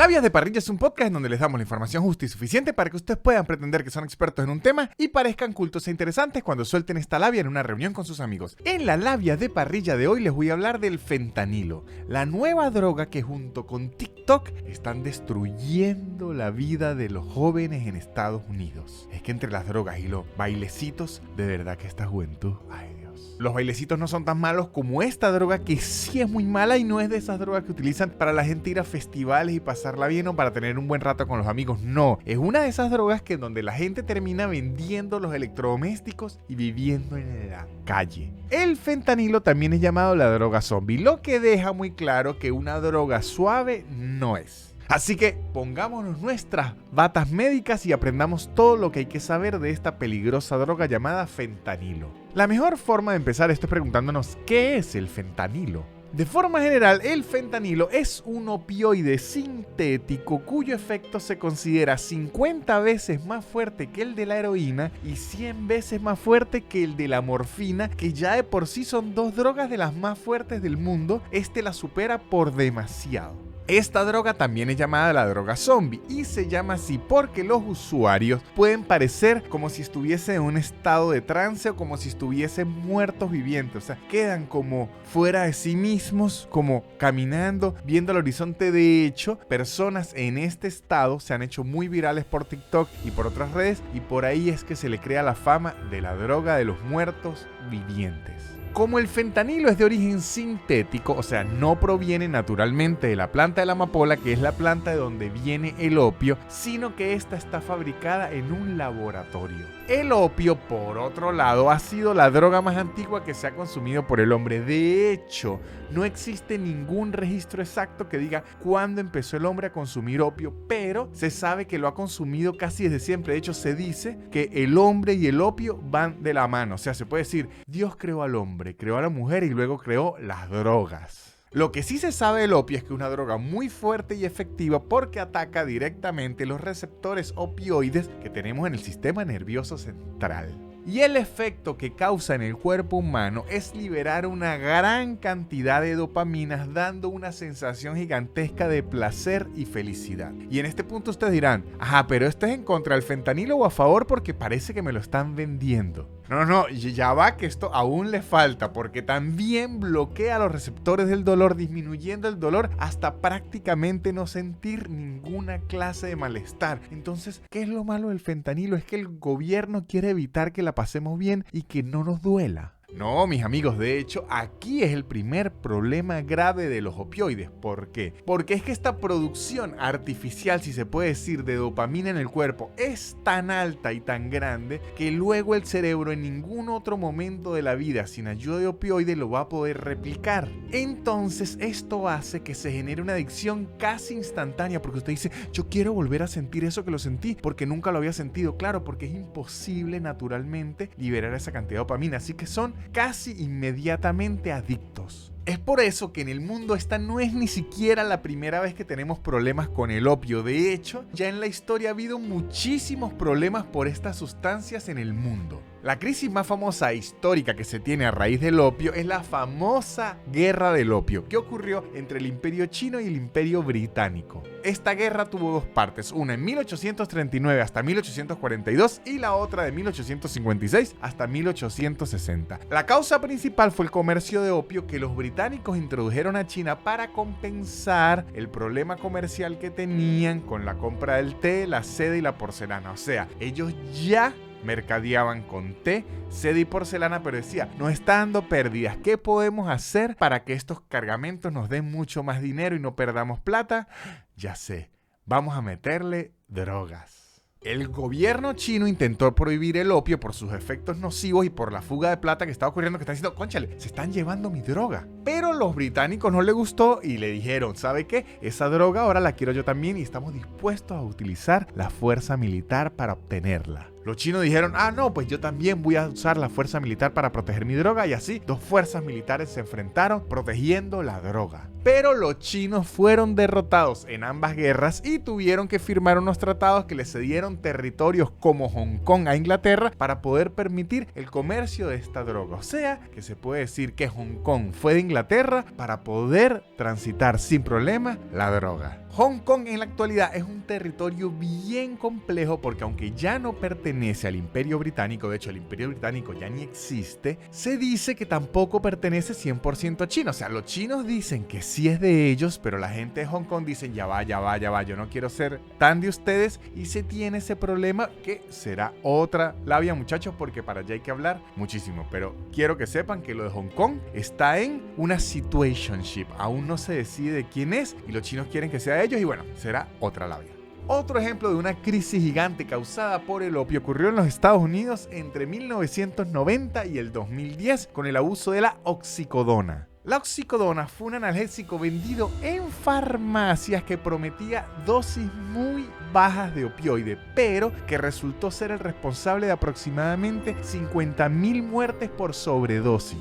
La Vías de Parrilla es un podcast en donde les damos la información justa y suficiente para que ustedes puedan pretender que son expertos en un tema y parezcan cultos e interesantes cuando suelten esta labia en una reunión con sus amigos. En la Labia de Parrilla de hoy les voy a hablar del fentanilo, la nueva droga que junto con TikTok están destruyendo la vida de los jóvenes en Estados Unidos. Es que entre las drogas y los bailecitos, de verdad que esta juventud... Ay, los bailecitos no son tan malos como esta droga, que sí es muy mala y no es de esas drogas que utilizan para la gente ir a festivales y pasarla bien o para tener un buen rato con los amigos. No, es una de esas drogas que donde la gente termina vendiendo los electrodomésticos y viviendo en la calle. El fentanilo también es llamado la droga zombie, lo que deja muy claro que una droga suave no es. Así que pongámonos nuestras batas médicas y aprendamos todo lo que hay que saber de esta peligrosa droga llamada fentanilo. La mejor forma de empezar esto es preguntándonos ¿qué es el fentanilo? De forma general, el fentanilo es un opioide sintético cuyo efecto se considera 50 veces más fuerte que el de la heroína y 100 veces más fuerte que el de la morfina, que ya de por sí son dos drogas de las más fuertes del mundo. Este la supera por demasiado. Esta droga también es llamada la droga zombie y se llama así porque los usuarios pueden parecer como si estuviesen en un estado de trance o como si estuviesen muertos vivientes, o sea, quedan como fuera de sí mismos, como caminando, viendo el horizonte. De hecho, personas en este estado se han hecho muy virales por TikTok y por otras redes y por ahí es que se le crea la fama de la droga de los muertos vivientes. Como el fentanilo es de origen sintético, o sea, no proviene naturalmente de la planta de la amapola, que es la planta de donde viene el opio, sino que esta está fabricada en un laboratorio. El opio, por otro lado, ha sido la droga más antigua que se ha consumido por el hombre. De hecho, no existe ningún registro exacto que diga cuándo empezó el hombre a consumir opio, pero se sabe que lo ha consumido casi desde siempre. De hecho, se dice que el hombre y el opio van de la mano. O sea, se puede decir, Dios creó al hombre, creó a la mujer y luego creó las drogas. Lo que sí se sabe del opio es que es una droga muy fuerte y efectiva porque ataca directamente los receptores opioides que tenemos en el sistema nervioso central. Y el efecto que causa en el cuerpo humano es liberar una gran cantidad de dopaminas, dando una sensación gigantesca de placer y felicidad. Y en este punto ustedes dirán, ajá, pero ¿esto es en contra del fentanilo o a favor? Porque parece que me lo están vendiendo. No, ya va que esto aún le falta, porque también bloquea los receptores del dolor, disminuyendo el dolor hasta prácticamente no sentir ninguna clase de malestar. Entonces, ¿qué es lo malo del fentanilo? Es que el gobierno quiere evitar que la pasemos bien y que no nos duela. No, mis amigos, de hecho, aquí es el primer problema grave de los opioides. ¿Por qué? Porque es que esta producción artificial, si se puede decir, de dopamina en el cuerpo es tan alta y tan grande que luego el cerebro en ningún otro momento de la vida sin ayuda de opioides lo va a poder replicar. Entonces, esto hace que se genere una adicción casi instantánea, porque usted dice, yo quiero volver a sentir eso que lo sentí, porque nunca lo había sentido. Claro, porque es imposible naturalmente liberar esa cantidad de dopamina, así que son casi inmediatamente adictos. Es por eso que en el mundo esta no es ni siquiera la primera vez que tenemos problemas con el opio. De hecho, ya en la historia ha habido muchísimos problemas por estas sustancias en el mundo. La crisis más famosa e histórica que se tiene a raíz del opio es la famosa Guerra del Opio, que ocurrió entre el Imperio Chino y el Imperio Británico. Esta guerra tuvo dos partes, una en 1839 hasta 1842 y la otra de 1856 hasta 1860. La causa principal fue el comercio de opio que los británicos introdujeron a China para compensar el problema comercial que tenían con la compra del té, la seda y la porcelana. O sea, ellos ya mercadeaban con té, seda y porcelana, pero decía, nos está dando pérdidas. ¿Qué podemos hacer para que estos cargamentos nos den mucho más dinero y no perdamos plata? Ya sé, vamos a meterle drogas. El gobierno chino intentó prohibir el opio por sus efectos nocivos y por la fuga de plata que estaba ocurriendo, que están diciendo, cónchale, se están llevando mi droga. Pero los británicos no les gustó y le dijeron, ¿sabe qué? Esa droga ahora la quiero yo también y estamos dispuestos a utilizar la fuerza militar para obtenerla. Los chinos dijeron, no, pues yo también voy a usar la fuerza militar para proteger mi droga, y así 2 fuerzas militares se enfrentaron protegiendo la droga. Pero los chinos fueron derrotados en ambas guerras y tuvieron que firmar unos tratados que les cedieron territorios como Hong Kong a Inglaterra para poder permitir el comercio de esta droga. O sea, que se puede decir que Hong Kong fue de Inglaterra para poder transitar sin problema la droga. Hong Kong en la actualidad es un territorio bien complejo porque aunque ya no pertenece al Imperio Británico, de hecho el Imperio Británico ya ni existe, se dice que tampoco pertenece 100% a China. O sea, los chinos dicen que sí es de ellos, pero la gente de Hong Kong dice ya va, yo no quiero ser tan de ustedes, y se tiene ese problema que será otra labia, muchachos, porque para allá hay que hablar muchísimo. Pero quiero que sepan que lo de Hong Kong está en una situationship, aún no se decide quién es y los chinos quieren que sea ellos, y bueno, será otra labia. Otro ejemplo de una crisis gigante causada por el opio ocurrió en los Estados Unidos entre 1990 y el 2010 con el abuso de la oxicodona. La oxicodona fue un analgésico vendido en farmacias que prometía dosis muy bajas de opioide, pero que resultó ser el responsable de aproximadamente 50,000 muertes por sobredosis.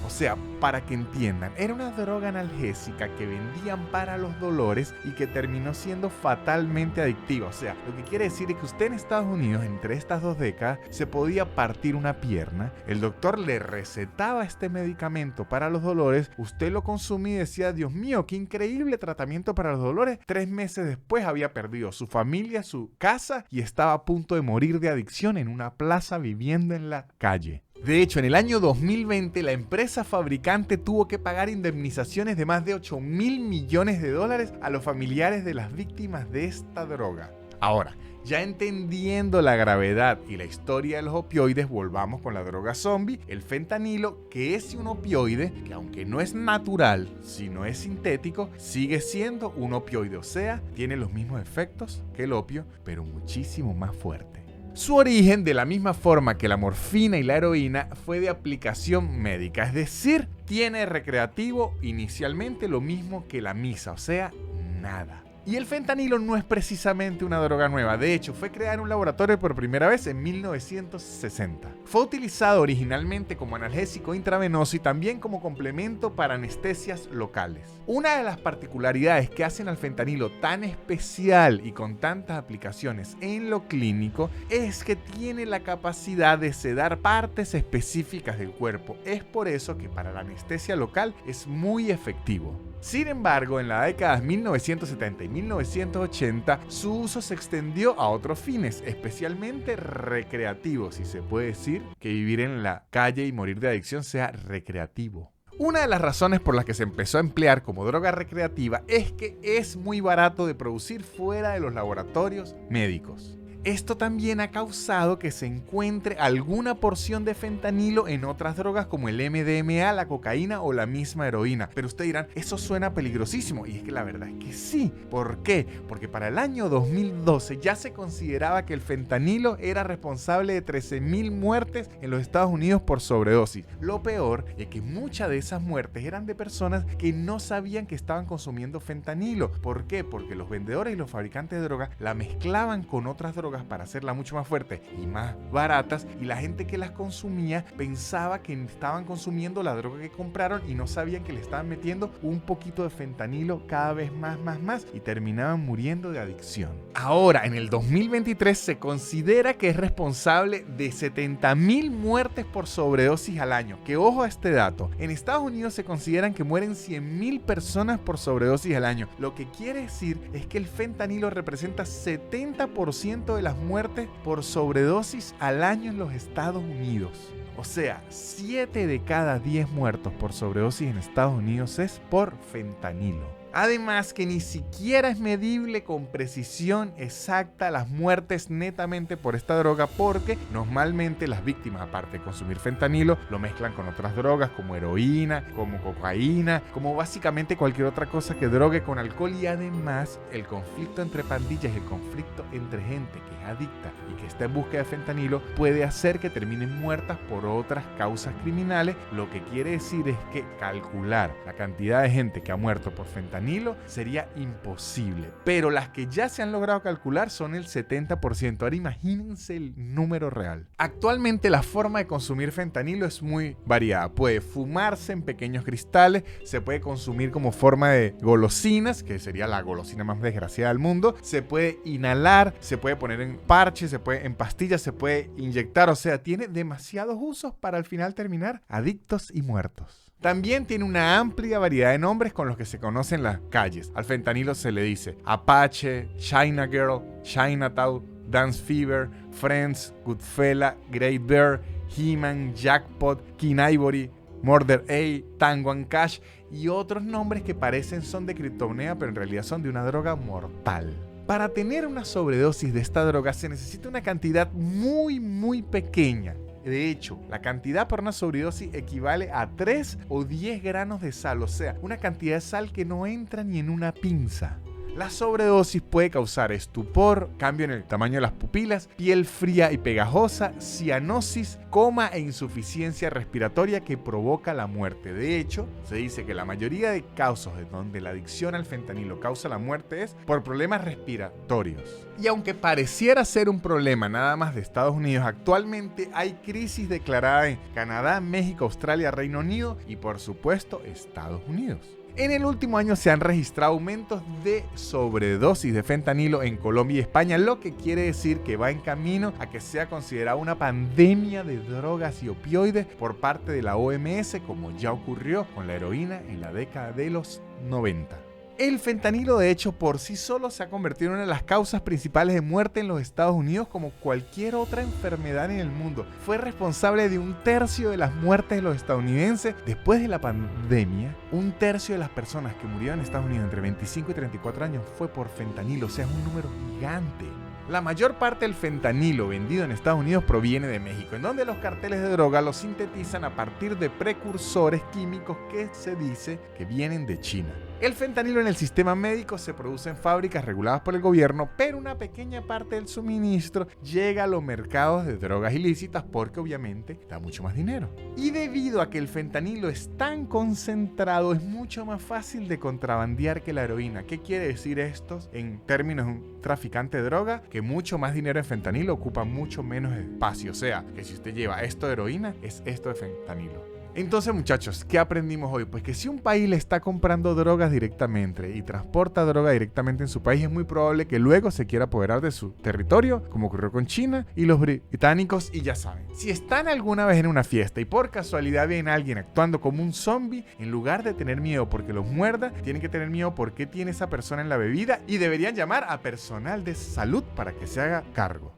O sea, para que entiendan, era una droga analgésica que vendían para los dolores y que terminó siendo fatalmente adictiva. O sea, lo que quiere decir es que usted en Estados Unidos, entre estas 2 décadas, se podía partir una pierna, el doctor le recetaba este medicamento para los dolores, usted lo consumía y decía, Dios mío, qué increíble tratamiento para los dolores. 3 meses después había perdido su familia, su casa, y estaba a punto de morir de adicción en una plaza viviendo en la calle. De hecho, en el año 2020, la empresa fabricante tuvo que pagar indemnizaciones de más de $8,000 millones a los familiares de las víctimas de esta droga. Ahora, ya entendiendo la gravedad y la historia de los opioides, volvamos con la droga zombie, el fentanilo, que es un opioide que aunque no es natural, sino es sintético, sigue siendo un opioide, o sea, tiene los mismos efectos que el opio, pero muchísimo más fuerte. Su origen, de la misma forma que la morfina y la heroína, fue de aplicación médica, es decir, tiene recreativo inicialmente lo mismo que la misa, o sea, nada. Y el fentanilo no es precisamente una droga nueva, de hecho fue creada en un laboratorio por primera vez en 1960. Fue utilizado originalmente como analgésico intravenoso y también como complemento para anestesias locales. Una de las particularidades que hacen al fentanilo tan especial y con tantas aplicaciones en lo clínico es que tiene la capacidad de sedar partes específicas del cuerpo. Es por eso que para la anestesia local es muy efectivo. Sin embargo, en la década de 1970 y 1980, su uso se extendió a otros fines, especialmente recreativos, si se puede decir que vivir en la calle y morir de adicción sea recreativo. Una de las razones por las que se empezó a emplear como droga recreativa es que es muy barato de producir fuera de los laboratorios médicos. Esto también ha causado que se encuentre alguna porción de fentanilo en otras drogas como el MDMA, la cocaína o la misma heroína. Pero ustedes dirán, eso suena peligrosísimo. Y es que la verdad es que sí. ¿Por qué? Porque para el año 2012 ya se consideraba que el fentanilo era responsable de 13,000 muertes en los Estados Unidos por sobredosis. Lo peor es que muchas de esas muertes eran de personas que no sabían que estaban consumiendo fentanilo. ¿Por qué? Porque los vendedores y los fabricantes de drogas la mezclaban con otras drogas para hacerla mucho más fuerte y más baratas, y la gente que las consumía pensaba que estaban consumiendo la droga que compraron y no sabían que le estaban metiendo un poquito de fentanilo cada vez más y terminaban muriendo de adicción. Ahora, en el 2023 se considera que es responsable de 70,000 muertes por sobredosis al año. Que ojo a este dato, en Estados Unidos se consideran que mueren 100,000 personas por sobredosis al año. Lo que quiere decir es que el fentanilo representa 70% de las muertes por sobredosis al año en los Estados Unidos. O sea, 7 de cada 10 muertos por sobredosis en Estados Unidos es por fentanilo. Además que ni siquiera es medible con precisión exacta las muertes netamente por esta droga, porque normalmente las víctimas, aparte de consumir fentanilo, lo mezclan con otras drogas como heroína, como cocaína, como básicamente cualquier otra cosa que drogue con alcohol. Y además el conflicto entre pandillas y el conflicto entre gente que es adicta y que está en busca de fentanilo puede hacer que terminen muertas por otras causas criminales. Lo que quiere decir es que calcular la cantidad de gente que ha muerto por fentanilo fentanilo sería imposible, pero las que ya se han logrado calcular son el 70%. Ahora imagínense el número real. Actualmente la forma de consumir fentanilo es muy variada. Puede fumarse en pequeños cristales, se puede consumir como forma de golosinas, que sería la golosina más desgraciada del mundo, se puede inhalar, se puede poner en parches, se puede en pastillas, se puede inyectar, o sea, tiene demasiados usos para al final terminar adictos y muertos. También tiene una amplia variedad de nombres con los que se conocen las calles. Al fentanilo se le dice Apache, China Girl, Chinatown, Dance Fever, Friends, Goodfella, Great Bear, He-Man, Jackpot, King Ivory, Murder A, Tango and Cash y otros nombres que parecen son de criptomoneda pero en realidad son de una droga mortal. Para tener una sobredosis de esta droga se necesita una cantidad muy pequeña. De hecho, la cantidad para una sobredosis equivale a 3 o 10 granos de sal, o sea, una cantidad de sal que no entra ni en una pinza. La sobredosis puede causar estupor, cambio en el tamaño de las pupilas, piel fría y pegajosa, cianosis, coma e insuficiencia respiratoria que provoca la muerte. De hecho, se dice que la mayoría de casos en donde la adicción al fentanilo causa la muerte es por problemas respiratorios. Y aunque pareciera ser un problema nada más de Estados Unidos, actualmente hay crisis declarada en Canadá, México, Australia, Reino Unido y por supuesto Estados Unidos. En el último año se han registrado aumentos de sobredosis de fentanilo en Colombia y España, lo que quiere decir que va en camino a que sea considerada una pandemia de drogas y opioides por parte de la OMS, como ya ocurrió con la heroína en la década de los 90. El fentanilo, de hecho, por sí solo se ha convertido en una de las causas principales de muerte en los Estados Unidos, como cualquier otra enfermedad en el mundo. Fue responsable de 1/3 de las muertes de los estadounidenses. Después de la pandemia, 1/3 de las personas que murieron en Estados Unidos entre 25 y 34 años fue por fentanilo, o sea, es un número gigante. La mayor parte del fentanilo vendido en Estados Unidos proviene de México, en donde los carteles de droga lo sintetizan a partir de precursores químicos que se dice que vienen de China. El fentanilo en el sistema médico se produce en fábricas reguladas por el gobierno, pero una pequeña parte del suministro llega a los mercados de drogas ilícitas porque obviamente da mucho más dinero. Y debido a que el fentanilo es tan concentrado, es mucho más fácil de contrabandear que la heroína. ¿Qué quiere decir esto en términos de un traficante de droga? Que mucho más dinero en fentanilo ocupa mucho menos espacio. O sea, que si usted lleva esto de heroína, es esto de fentanilo. Entonces, muchachos, ¿qué aprendimos hoy? Pues que si un país le está comprando drogas directamente y transporta droga directamente en su país, es muy probable que luego se quiera apoderar de su territorio, como ocurrió con China y los británicos. Y ya saben, si están alguna vez en una fiesta y por casualidad ven a alguien actuando como un zombie, en lugar de tener miedo porque los muerda, tienen que tener miedo porque tiene esa persona en la bebida y deberían llamar a personal de salud para que se haga cargo.